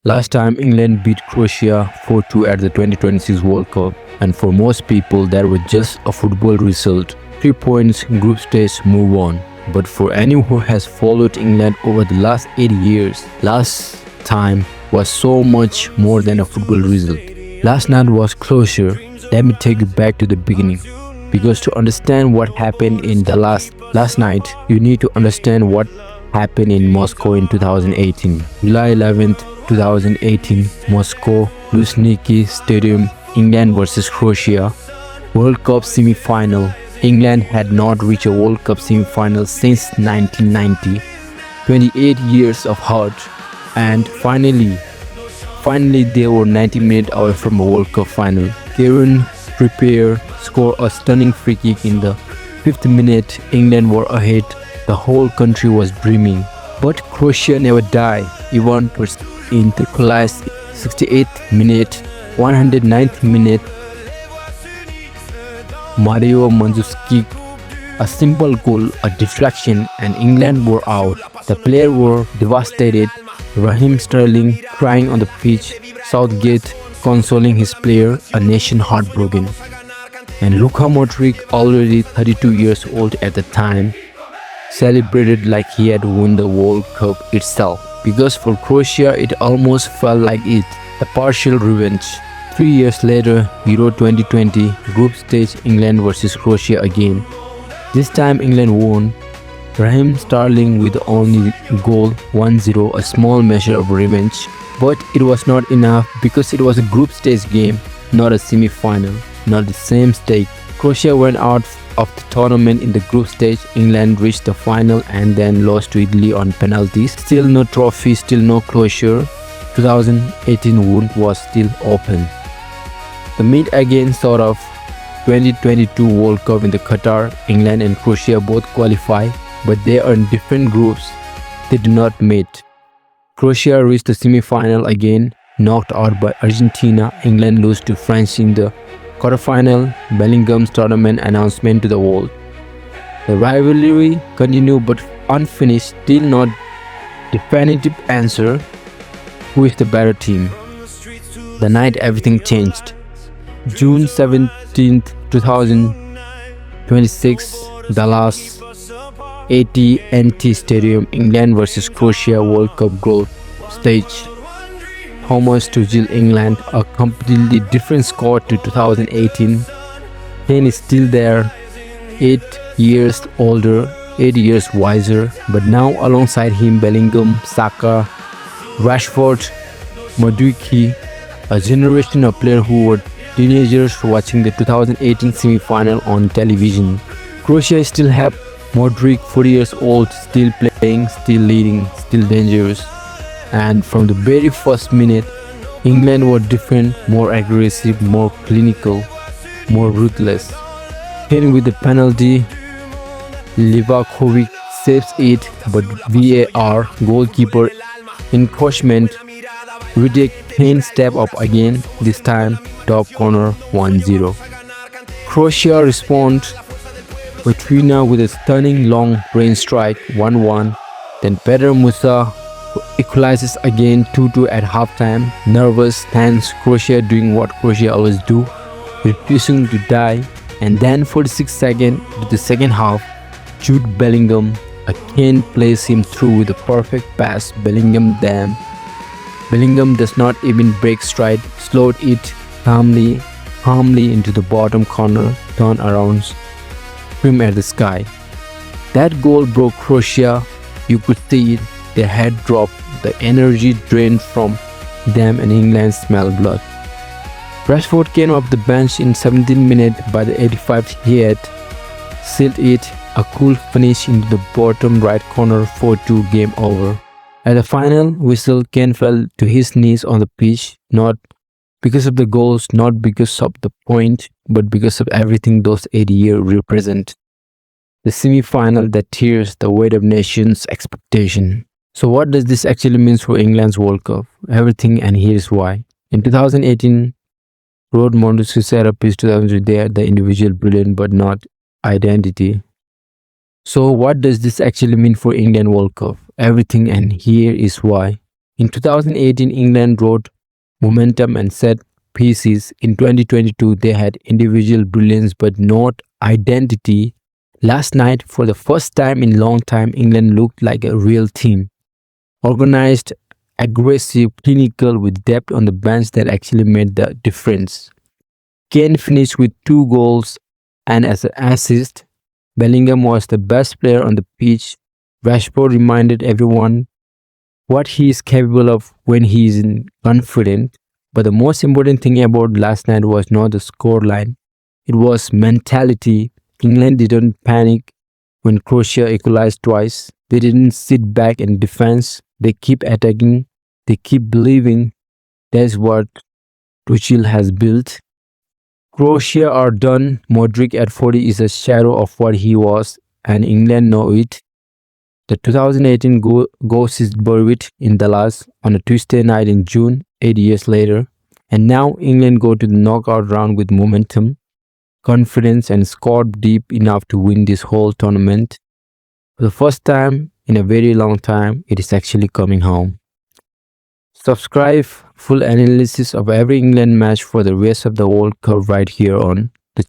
Last time England beat Croatia 4-2 at the 2026 World Cup, and for most people that was just a football result. 3 points, group stage, move on. But for anyone who has followed England over the last 8 years, last time was so much more than a football result. Last night was closure. Let me take you back to the beginning. Because to understand what happened in the last night, you need to understand what happened in Moscow in 2018. July 11th, 2018, Moscow, Luzhniki Stadium, England versus Croatia. World Cup semi-final. England had not reached a World Cup semi-final since 1990. 28 years of hard, and finally they were 90 minutes away from a World Cup final. Kieran Trippier scored a stunning free kick in the 5th minute. England were ahead. The whole country was dreaming. But Croatia never died. Even in the equalized 68th minute, 109th minute, Mario Mandzukic, a simple goal, a deflection, and England were out. The players were devastated. Raheem Sterling crying on the pitch, Southgate consoling his player, a nation heartbroken. And Luka Modric, already 32 years old at the time, celebrated like he had won the World Cup itself. Because for Croatia, it almost felt like it, a partial revenge. 3 years later, Euro 2020, group stage, England versus Croatia again. This time England won. Raheem Sterling with the only goal, 1-0, a small measure of revenge. But it was not enough because it was a group stage game, not a semi-final, not the same stake. Croatia went out of the tournament in the group stage. England reached the final and then lost to Italy on penalties. Still no trophy, still no closure. 2018 wound was still open. The meet again sort of 2022 World Cup in the Qatar. England and Croatia both qualify, but they are in different groups. They do not meet. Croatia reached the semi-final again, knocked out by Argentina. England lose to France in the quarterfinal. Bellingham's tournament announcement to the world. The rivalry continued but unfinished, still not definitive answer. Who is the better team? The night everything changed. June 17th, 2026, Dallas, AT&T Stadium, England versus Croatia World Cup group stage. Thomas Tuchel England, a completely different squad to 2018. Kane is still there, 8 years older, 8 years wiser, but now alongside him Bellingham, Saka, Rashford, Modric, a generation of players who were teenagers watching the 2018 semi-final on television. Croatia still have Modric, 40 years old, still playing, still leading, still dangerous. And from the very first minute, England were different, more aggressive, more clinical, more ruthless. Kane with the penalty, Livakovic saves it, but VAR, goalkeeper encroachment, Riddick, Kane step up again, this time top corner, 1-0. Croatia responds with Trina with a stunning long-range strike, 1-1. Then Peter Musa equalizes again, 2-2 at halftime. Nervous, tense, Croatia doing what Croatia always do, refusing to die. And then 46 seconds to the second half, Jude Bellingham, a Kane plays him through with a perfect pass. Bellingham does not even break stride, slowed it calmly into the bottom corner, turn around, scream at the sky. That goal broke Croatia. You could see it. Their head dropped, the energy drained from them, and England smelled blood. Rashford came off the bench in 17 minutes. By the 85th, he had sealed it, a cool finish into the bottom right corner, 4-2, game over. At the final whistle, Kane fell to his knees on the pitch, not because of the goals, not because of the point, but because of everything those 80 years represent. The semi-final that tears the weight of nations' expectation. So what does this actually mean for England's World Cup? Everything, and here's why. In 2018, Rod Mondesi set up his 2000 they had the individual brilliant but not identity. So what does this actually mean for England World Cup? Everything, and here is why. In 2018, England rode momentum and set pieces. In 2022, they had individual brilliance but not identity. Last night, for the first time in a long time, England looked like a real team. Organized, aggressive, clinical, with depth on the bench that actually made the difference. Kane finished with 2 goals and as an assist. Bellingham was the best player on the pitch. Rashford reminded everyone what he is capable of when he is confident. But the most important thing about last night was not the scoreline, it was mentality. England didn't panic when Croatia equalized twice. They didn't sit back and defense. They keep attacking. They keep believing. That's what Tuchel has built. Croatia are done. Modric at 40 is a shadow of what he was, and England know it. The 2018 ghost is buried in Dallas on a Tuesday night in June, 8 years later. And now England go to the knockout round with momentum, confidence, and squad deep enough to win this whole tournament. For the first time in a very long time, it is actually coming home. Subscribe full analysis of every England match for the rest of the World Cup right here on